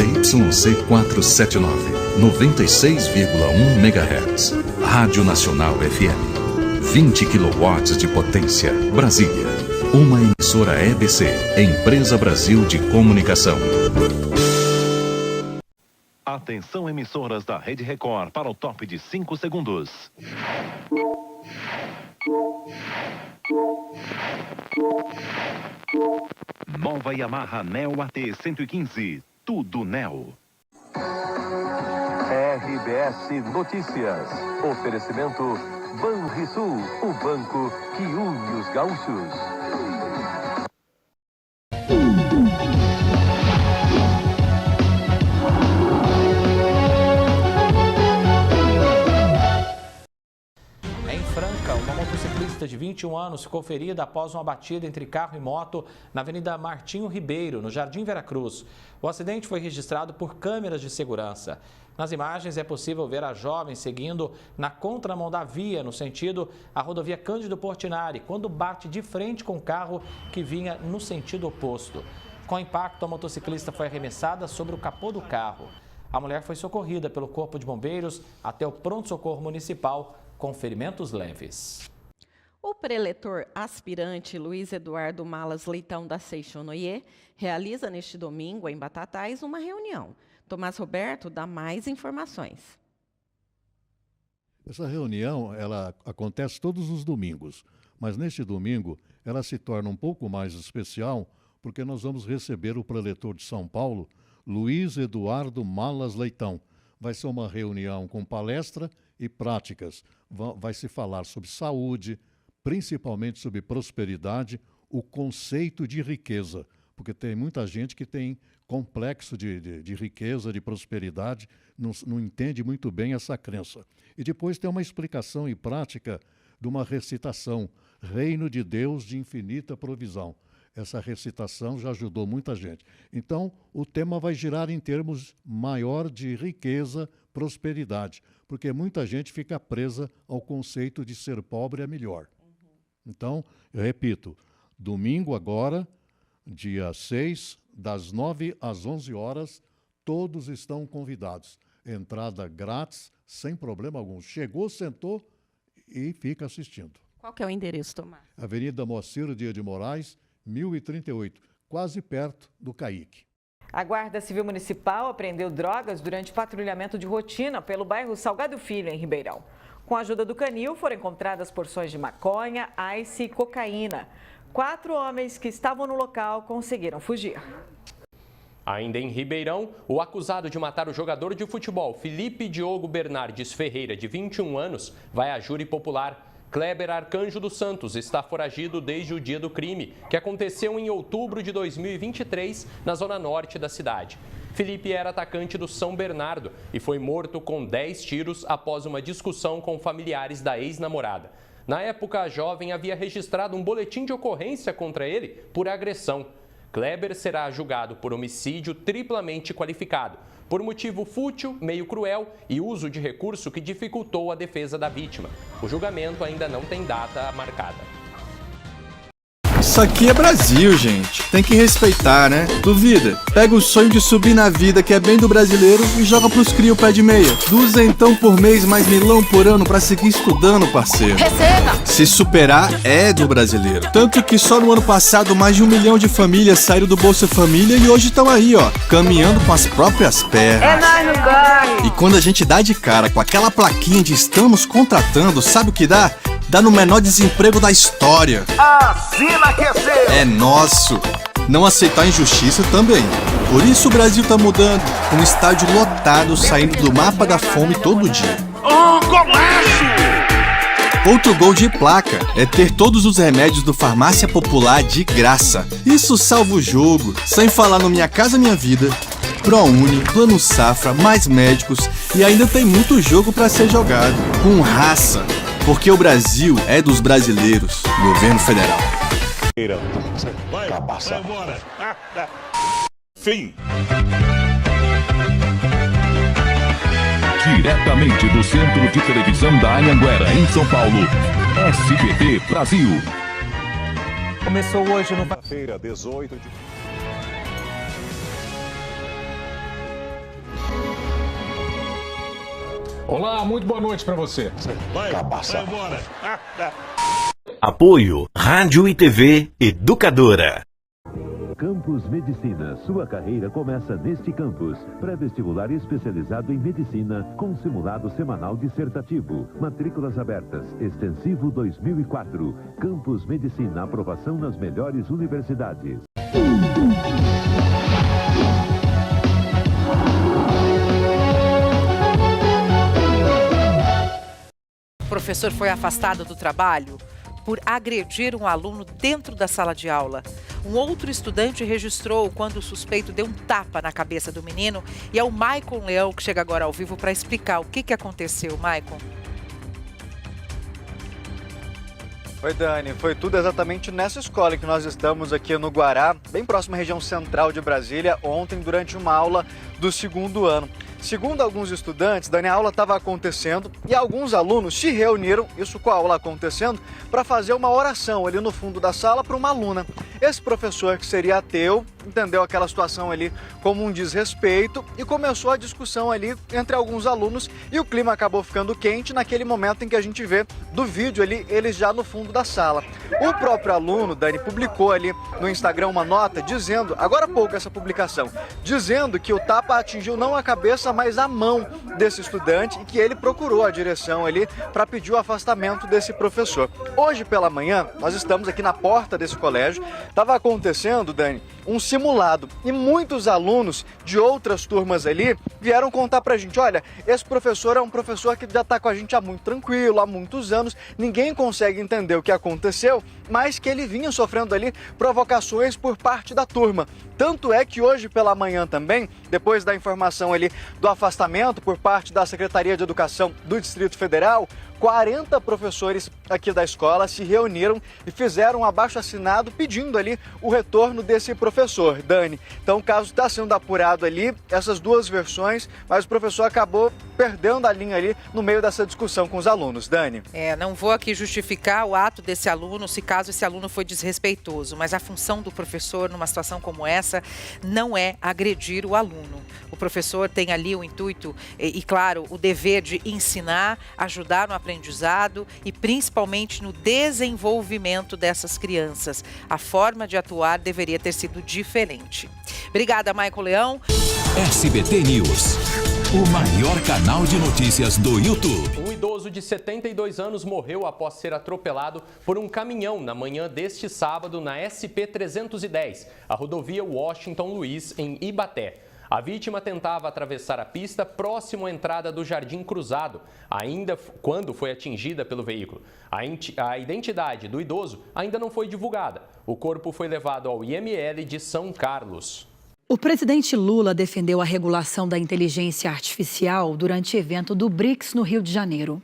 ZYC 479, 96,1 MHz. Rádio Nacional FM. 20 kW de potência. Brasília. Uma emissora EBC, Empresa Brasil de Comunicação. Atenção, emissoras da Rede Record, para o top de 5 segundos. Nova Yamaha Neo AT 115. Tudo Neo. RBS Notícias. Oferecimento Banrisul, o banco que une os gaúchos. Uma motociclista de 21 anos ficou ferida após uma batida entre carro e moto na Avenida Martinho Ribeiro, no Jardim Veracruz. O acidente foi registrado por câmeras de segurança. Nas imagens é possível ver a jovem seguindo na contramão da via, no sentido a rodovia Cândido Portinari, quando bate de frente com o carro que vinha no sentido oposto. Com o impacto, a motociclista foi arremessada sobre o capô do carro. A mulher foi socorrida pelo Corpo de Bombeiros até o pronto-socorro municipal, com ferimentos leves. O preletor aspirante Luiz Eduardo Malas Leitão da Seixonoye realiza neste domingo, em Batatais, uma reunião. Tomás Roberto dá mais informações. Essa reunião ela acontece todos os domingos, mas neste domingo ela se torna um pouco mais especial porque nós vamos receber o preletor de São Paulo, Luiz Eduardo Malas Leitão. Vai ser uma reunião com palestra e práticas. Vai se falar sobre saúde, principalmente sobre prosperidade, o conceito de riqueza, porque tem muita gente que tem complexo de riqueza, de prosperidade, não entende muito bem essa crença. E depois tem uma explicação e prática de uma recitação, Reino de Deus de infinita provisão. Essa recitação já ajudou muita gente. Então, o tema vai girar em termos maior de riqueza, prosperidade, porque muita gente fica presa ao conceito de ser pobre é melhor. Então, eu repito, domingo agora, dia 6, das 9 às 11 horas, todos estão convidados. Entrada grátis, sem problema algum. Chegou, sentou e fica assistindo. Qual que é o endereço, Tomás? Avenida Moacir Dias de Moraes, 1038, quase perto do CAIC. A Guarda Civil Municipal apreendeu drogas durante patrulhamento de rotina pelo bairro Salgado Filho, em Ribeirão. Com a ajuda do canil, foram encontradas porções de maconha, ice e cocaína. 4 homens que estavam no local conseguiram fugir. Ainda em Ribeirão, o acusado de matar o jogador de futebol Felipe Diogo Bernardes Ferreira, de 21 anos, vai à júri popular. Kleber Arcanjo dos Santos está foragido desde o dia do crime, que aconteceu em outubro de 2023, na zona norte da cidade. Felipe era atacante do São Bernardo e foi morto com 10 tiros após uma discussão com familiares da ex-namorada. Na época, a jovem havia registrado um boletim de ocorrência contra ele por agressão. Kleber será julgado por homicídio triplamente qualificado, por motivo fútil, meio cruel e uso de recurso que dificultou a defesa da vítima. O julgamento ainda não tem data marcada. Isso aqui é Brasil, gente. Tem que respeitar, né? Duvida? Pega o sonho de subir na vida, que é bem do brasileiro, e joga pros cria o pé de meia. 200 por mês, mais milão por ano pra seguir estudando, parceiro. Receba! Se superar é do brasileiro. Tanto que só no ano passado, mais de 1 milhão de famílias saíram do Bolsa Família e hoje estão aí, ó, caminhando com as próprias pernas. É nóis no corre! E quando a gente dá de cara com aquela plaquinha de estamos contratando, sabe o que dá? Dá no menor desemprego da história. Assina que é nosso. Não aceitar injustiça também. Por isso o Brasil tá mudando. Um estádio lotado, saindo do mapa da fome todo dia. Golaço! Outro gol de placa é ter todos os remédios do Farmácia Popular de graça. Isso salva o jogo. Sem falar no Minha Casa Minha Vida, ProUni, Plano Safra, mais médicos e ainda tem muito jogo para ser jogado. Com raça. Porque o Brasil é dos brasileiros. Governo Federal. Vai embora. Fim. Diretamente do Centro de Televisão da Anhanguera, em São Paulo, SBT Brasil. Começou hoje no... Feira 18 de... Olá, muito boa noite para você. Vai embora. Apoio Rádio e TV Educadora. Campus Medicina. Sua carreira começa neste campus. Pré-vestibular especializado em medicina com simulado semanal dissertativo. Matrículas abertas. Extensivo 2004. Campus Medicina. Aprovação nas melhores universidades. O professor foi afastado do trabalho por agredir um aluno dentro da sala de aula. Um outro estudante registrou quando o suspeito deu um tapa na cabeça do menino e é o Maicon Leão que chega agora ao vivo para explicar o que aconteceu, Maicon. Oi, Dani. Foi tudo exatamente nessa escola que nós estamos aqui no Guará, bem próximo à região central de Brasília, ontem durante uma aula do 2º ano. Segundo alguns estudantes, Dani, a aula estava acontecendo e alguns alunos se reuniram, isso com a aula acontecendo, para fazer uma oração ali no fundo da sala para uma aluna. Esse professor, que seria ateu, entendeu aquela situação ali como um desrespeito e começou a discussão ali entre alguns alunos e o clima acabou ficando quente naquele momento em que a gente vê do vídeo ali, eles já no fundo da sala. O próprio aluno, Dani, publicou ali no Instagram uma nota dizendo, agora há pouco essa publicação, dizendo que o tapa atingiu não a cabeça, mas a mão desse estudante e que ele procurou a direção ali para pedir o afastamento desse professor. Hoje pela manhã, nós estamos aqui na porta desse colégio, estava acontecendo, Dani, um simulado e muitos alunos de outras turmas ali vieram contar pra gente, olha, esse professor é um professor que já tá com a gente há muito tranquilo, há muitos anos, ninguém consegue entender o que aconteceu, mas que ele vinha sofrendo ali provocações por parte da turma. Tanto é que hoje pela manhã também, depois da informação ali do afastamento por parte da Secretaria de Educação do Distrito Federal, 40 professores aqui da escola se reuniram e fizeram um abaixo-assinado pedindo ali o retorno desse professor, Dani. Então o caso está sendo apurado ali, essas duas versões, mas o professor acabou perdendo a linha ali no meio dessa discussão com os alunos, Dani. Não vou aqui justificar o ato desse aluno, se caso esse aluno foi desrespeitoso, mas a função do professor numa situação como essa não é agredir o aluno. O professor tem ali o intuito e claro, o dever de ensinar, ajudar no aprendizado e principalmente no desenvolvimento dessas crianças. A forma de atuar deveria ter sido diferente. Obrigada, Maicon Leão. SBT News, o maior canal de notícias do YouTube. Um idoso de 72 anos morreu após ser atropelado por um caminhão na manhã deste sábado na SP-310, a rodovia Washington Luiz, em Ibaté. A vítima tentava atravessar a pista próximo à entrada do Jardim Cruzado, ainda quando foi atingida pelo veículo. A identidade do idoso ainda não foi divulgada. O corpo foi levado ao IML de São Carlos. O presidente Lula defendeu a regulação da inteligência artificial durante evento do BRICS no Rio de Janeiro.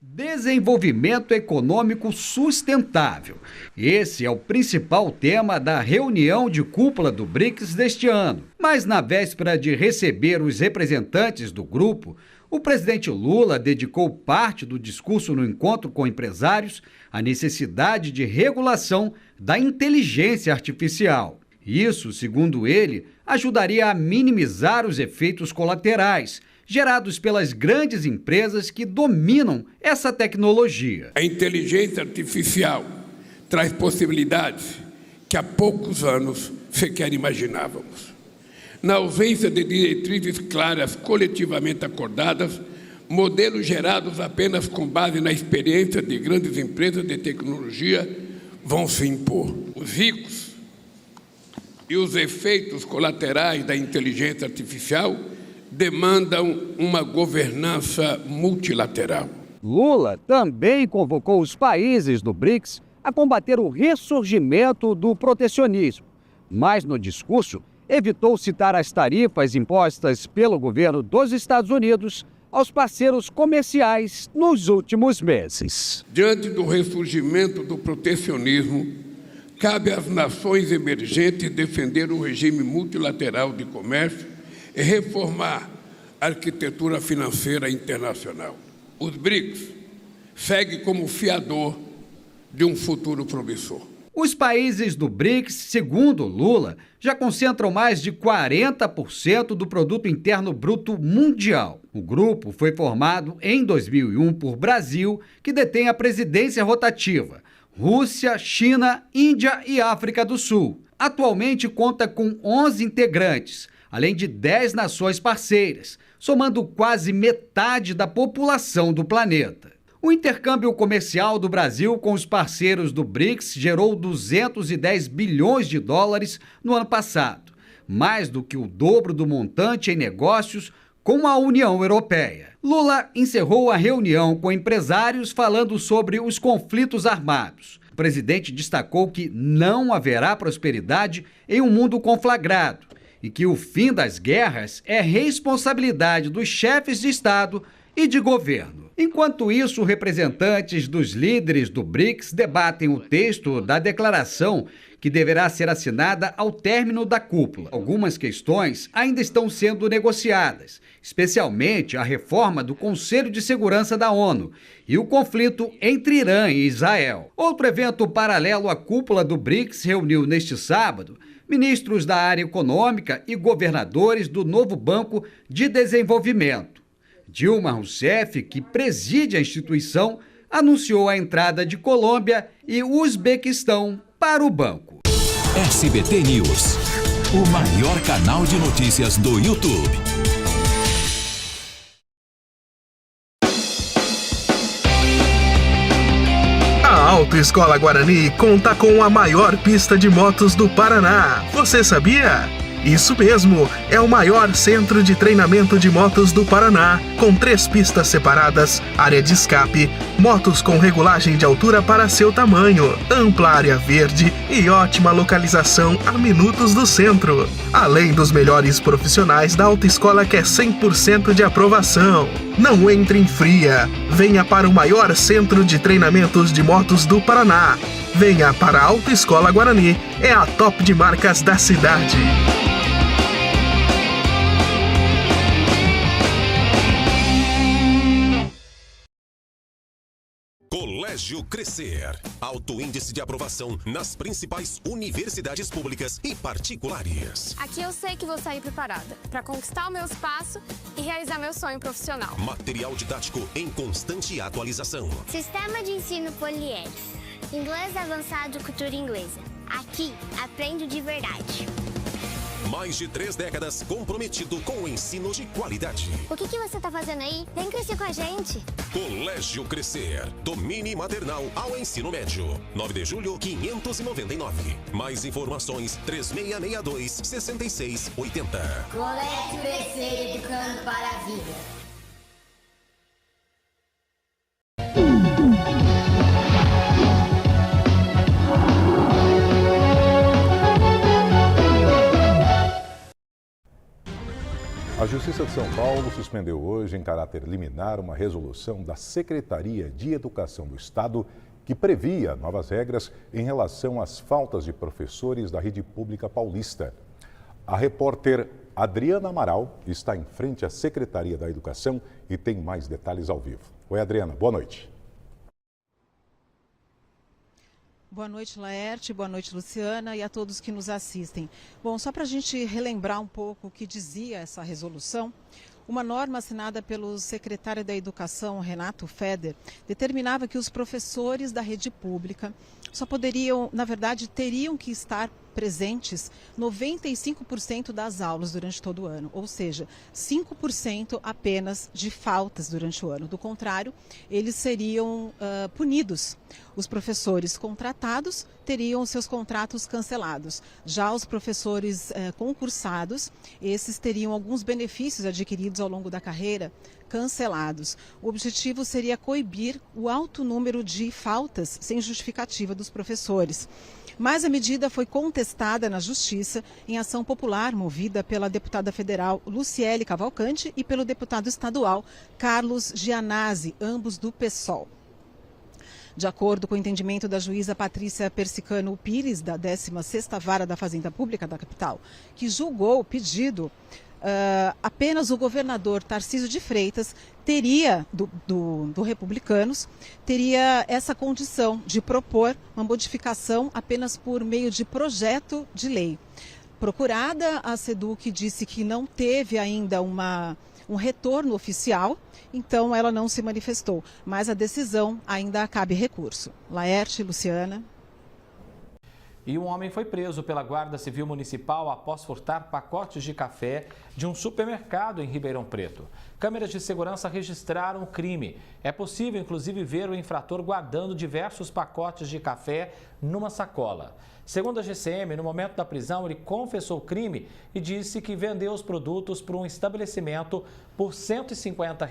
Desenvolvimento econômico sustentável. Esse é o principal tema da reunião de cúpula do BRICS deste ano. Mas na véspera de receber os representantes do grupo, o presidente Lula dedicou parte do discurso no encontro com empresários à necessidade de regulação da inteligência artificial. Isso, segundo ele, ajudaria a minimizar os efeitos colaterais gerados pelas grandes empresas que dominam essa tecnologia. A inteligência artificial traz possibilidades que há poucos anos sequer imaginávamos. Na ausência de diretrizes claras coletivamente acordadas, modelos gerados apenas com base na experiência de grandes empresas de tecnologia vão se impor. Os ricos e os efeitos colaterais da inteligência artificial demandam uma governança multilateral. Lula também convocou os países do BRICS a combater o ressurgimento do protecionismo, mas no discurso evitou citar as tarifas impostas pelo governo dos Estados Unidos aos parceiros comerciais nos últimos meses. Diante do ressurgimento do protecionismo, cabe às nações emergentes defender um regime multilateral de comércio e reformar a arquitetura financeira internacional. Os BRICS seguem como fiador de um futuro promissor. Os países do BRICS, segundo Lula, já concentram mais de 40% do produto interno bruto mundial. O grupo foi formado em 2001 por Brasil, que detém a presidência rotativa, Rússia, China, Índia e África do Sul. Atualmente conta com 11 integrantes, além de 10 nações parceiras, somando quase metade da população do planeta. O intercâmbio comercial do Brasil com os parceiros do BRICS gerou 210 bilhões de dólares no ano passado, mais do que o dobro do montante em negócios com a União Europeia. Lula encerrou a reunião com empresários falando sobre os conflitos armados. O presidente destacou que não haverá prosperidade em um mundo conflagrado e que o fim das guerras é responsabilidade dos chefes de Estado e de governo. Enquanto isso, representantes dos líderes do BRICS debatem o texto da declaração que deverá ser assinada ao término da cúpula. Algumas questões ainda estão sendo negociadas, especialmente a reforma do Conselho de Segurança da ONU e o conflito entre Irã e Israel. Outro evento paralelo à cúpula do BRICS reuniu neste sábado ministros da área econômica e governadores do novo Banco de Desenvolvimento. Dilma Rousseff, que preside a instituição, anunciou a entrada de Colômbia e Uzbequistão para o banco. SBT News, o maior canal de notícias do YouTube. A Autoescola Guarani conta com a maior pista de motos do Paraná. Você sabia? Isso mesmo, é o maior centro de treinamento de motos do Paraná, com 3 pistas separadas, área de escape, motos com regulagem de altura para seu tamanho, ampla área verde e ótima localização a minutos do centro. Além dos melhores profissionais da autoescola que é 100% de aprovação. Não entre em fria, venha para o maior centro de treinamentos de motos do Paraná. Venha para a Autoescola Guarani, é a top de marcas da cidade. Colégio Crescer. Alto índice de aprovação nas principais universidades públicas e particulares. Aqui eu sei que vou sair preparada para conquistar o meu espaço e realizar meu sonho profissional. Material didático em constante atualização. Sistema de ensino Poliedro. Inglês avançado, cultura inglesa. Aqui aprendo de verdade. Mais de 3 décadas comprometido com o ensino de qualidade. O que você tá fazendo aí? Vem crescer com a gente. Colégio Crescer. Do mini maternal ao ensino médio. 9 de julho, 599. Mais informações, 3662-6680. Colégio Crescer, educando para a vida. A Justiça de São Paulo suspendeu hoje, em caráter liminar, uma resolução da Secretaria de Educação do Estado que previa novas regras em relação às faltas de professores da rede pública paulista. A repórter Adriana Amaral está em frente à Secretaria da Educação e tem mais detalhes ao vivo. Oi, Adriana, boa noite. Boa noite, Laerte, boa noite, Luciana, e a todos que nos assistem. Bom, só para a gente relembrar um pouco o que dizia essa resolução, uma norma assinada pelo secretário da Educação, Renato Feder, determinava que os professores da rede pública só poderiam, na verdade, teriam que estar presentes 95% das aulas durante todo o ano, ou seja, 5% apenas de faltas durante o ano. Do contrário, eles seriam punidos. Os professores contratados teriam seus contratos cancelados. Já os professores concursados, esses teriam alguns benefícios adquiridos ao longo da carreira cancelados. O objetivo seria coibir o alto número de faltas sem justificativa dos professores. Mas a medida foi contestada na Justiça em ação popular movida pela deputada federal Luciele Cavalcante e pelo deputado estadual Carlos Gianazzi, ambos do PSOL. De acordo com o entendimento da juíza Patrícia Persicano Pires, da 16ª Vara da Fazenda Pública da capital, que julgou o pedido, apenas o governador Tarcísio de Freitas teria, do Republicanos, teria essa condição de propor uma modificação apenas por meio de projeto de lei. Procurada, a SEDUC disse que não teve ainda um retorno oficial, então ela não se manifestou, mas a decisão ainda cabe recurso. Laerte, Luciana. E um homem foi preso pela Guarda Civil Municipal após furtar pacotes de café de um supermercado em Ribeirão Preto. Câmeras de segurança registraram o crime. É possível, inclusive, ver o infrator guardando diversos pacotes de café numa sacola. Segundo a GCM, no momento da prisão, ele confessou o crime e disse que vendeu os produtos para um estabelecimento por R$ 150.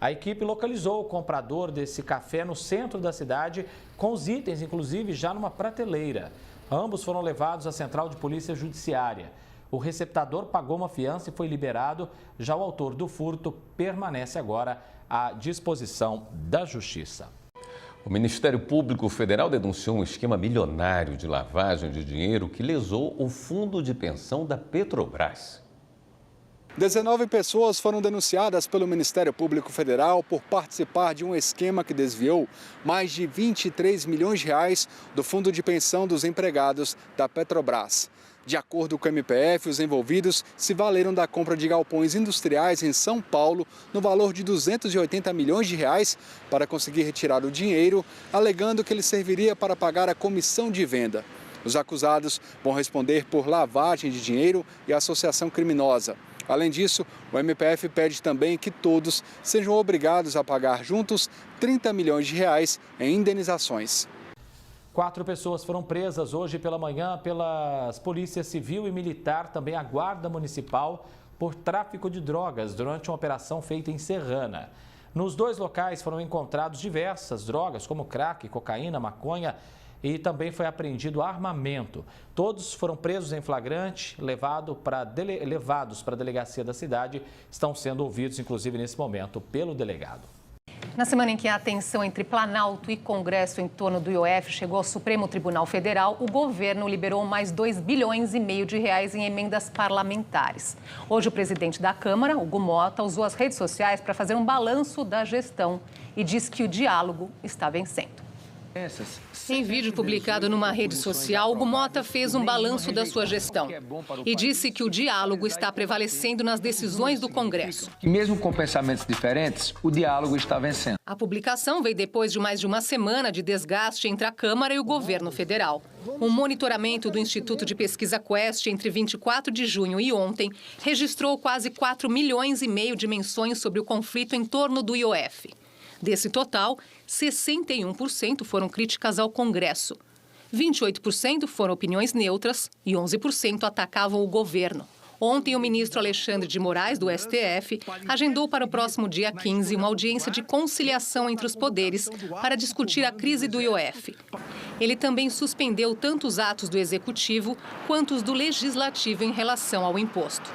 A equipe localizou o comprador desse café no centro da cidade, com os itens, inclusive, já numa prateleira. Ambos foram levados à Central de Polícia Judiciária. O receptador pagou uma fiança e foi liberado. Já o autor do furto permanece agora à disposição da Justiça. O Ministério Público Federal denunciou um esquema milionário de lavagem de dinheiro que lesou o fundo de pensão da Petrobras. 19 pessoas foram denunciadas pelo Ministério Público Federal por participar de um esquema que desviou mais de 23 milhões de reais do fundo de pensão dos empregados da Petrobras. De acordo com o MPF, os envolvidos se valeram da compra de galpões industriais em São Paulo no valor de 280 milhões de reais para conseguir retirar o dinheiro, alegando que ele serviria para pagar a comissão de venda. Os acusados vão responder por lavagem de dinheiro e associação criminosa. Além disso, o MPF pede também que todos sejam obrigados a pagar juntos 30 milhões de reais em indenizações. 4 pessoas foram presas hoje pela manhã pelas polícias civil e militar, também a Guarda Municipal, por tráfico de drogas durante uma operação feita em Serrana. Nos 2 locais foram encontrados diversas drogas, como crack, cocaína, maconha, e também foi apreendido armamento. Todos foram presos em flagrante, levados para a delegacia da cidade, estão sendo ouvidos, inclusive, nesse momento, pelo delegado. Na semana em que a tensão entre Planalto e Congresso em torno do IOF chegou ao Supremo Tribunal Federal, o governo liberou mais 2,5 bilhões de reais em emendas parlamentares. Hoje, o presidente da Câmara, Hugo Mota, usou as redes sociais para fazer um balanço da gestão e disse que o diálogo está vencendo. Em vídeo publicado numa rede social, Hugo Mota fez um balanço da sua gestão e disse que o diálogo está prevalecendo nas decisões do Congresso. E mesmo com pensamentos diferentes, o diálogo está vencendo. A publicação veio depois de mais de uma semana de desgaste entre a Câmara e o governo federal. Um monitoramento do Instituto de Pesquisa Quest entre 24 de junho e ontem registrou quase 4,5 milhões de menções sobre o conflito em torno do IOF. Desse total, 61% foram críticas ao Congresso, 28% foram opiniões neutras e 11% atacavam o governo. Ontem, o ministro Alexandre de Moraes, do STF, agendou para o próximo dia 15 uma audiência de conciliação entre os poderes para discutir a crise do IOF. Ele também suspendeu tanto os atos do Executivo quanto os do Legislativo em relação ao imposto.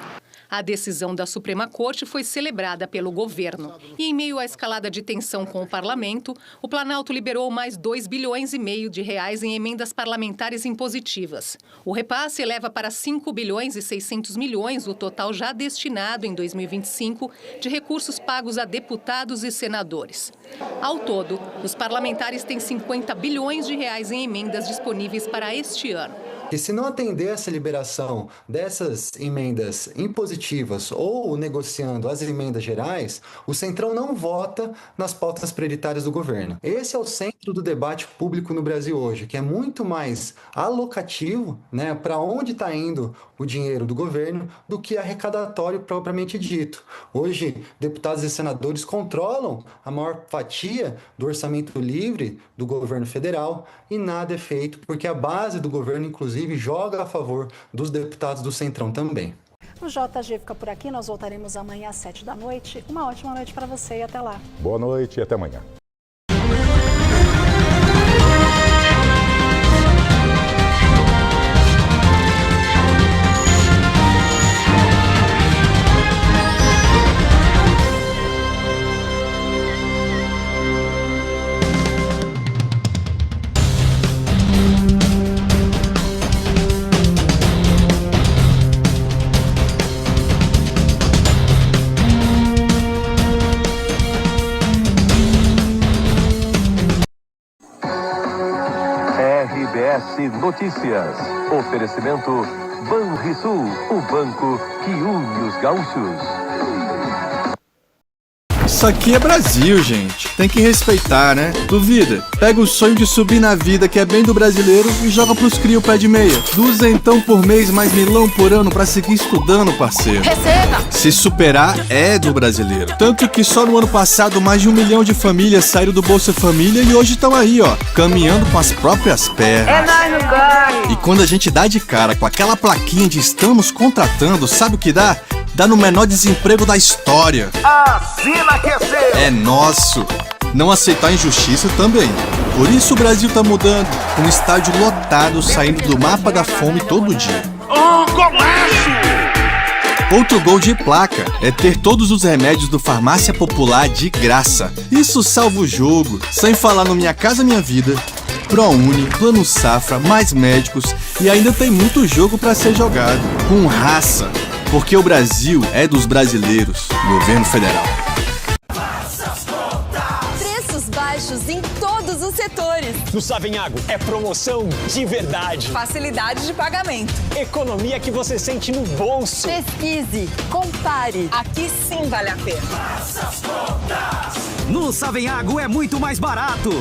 A decisão da Suprema Corte foi celebrada pelo governo. E em meio à escalada de tensão com o parlamento, o Planalto liberou mais 2,5 bilhões de reais em emendas parlamentares impositivas. O repasse eleva para 5,6 bilhões o total já destinado em 2025 de recursos pagos a deputados e senadores. Ao todo, os parlamentares têm 50 bilhões de reais em emendas disponíveis para este ano. E se não atender essa liberação dessas emendas impositivas ou negociando as emendas gerais, o Centrão não vota nas pautas prioritárias do governo. Esse é o centro do debate público no Brasil hoje, que é muito mais alocativo, né, para onde está indo o dinheiro do governo, do que arrecadatório propriamente dito. Hoje, deputados e senadores controlam a maior fatia do orçamento livre do governo federal e nada é feito, porque a base do governo, inclusive, joga a favor dos deputados do Centrão também. O JG fica por aqui, nós voltaremos amanhã às 7 da noite. Uma ótima noite para você e até lá. Boa noite e até amanhã. RS Notícias. Oferecimento Banrisul, o banco que une os gaúchos. Isso aqui é Brasil, gente. Tem que respeitar, né? Duvida? Pega o sonho de subir na vida, que é bem do brasileiro, e joga pros cria o pé de meia. 200 por mês, mais milão por ano pra seguir estudando, parceiro. Receba! Se superar é do brasileiro. Tanto que só no ano passado, mais de 1 milhão de famílias saíram do Bolsa Família e hoje estão aí, ó, caminhando com as próprias pernas. É nóis no ganho! E quando a gente dá de cara com aquela plaquinha de estamos contratando, sabe o que dá? Dá no menor desemprego da história. Assina que é seu! É nosso. Não aceitar injustiça também. Por isso o Brasil tá mudando, com um estádio lotado saindo do mapa da fome todo dia. Comércio! Outro gol de placa é ter todos os remédios do Farmácia Popular de graça. Isso salva o jogo, sem falar no Minha Casa Minha Vida, ProUni, Plano Safra, mais médicos e ainda tem muito jogo para ser jogado. Com raça, porque o Brasil é dos brasileiros. Governo Federal. Preços baixos em todos os setores. No Savenhago é promoção de verdade. Facilidade de pagamento. Economia que você sente no bolso. Pesquise, compare. Aqui sim vale a pena. No Savenhago é muito mais barato.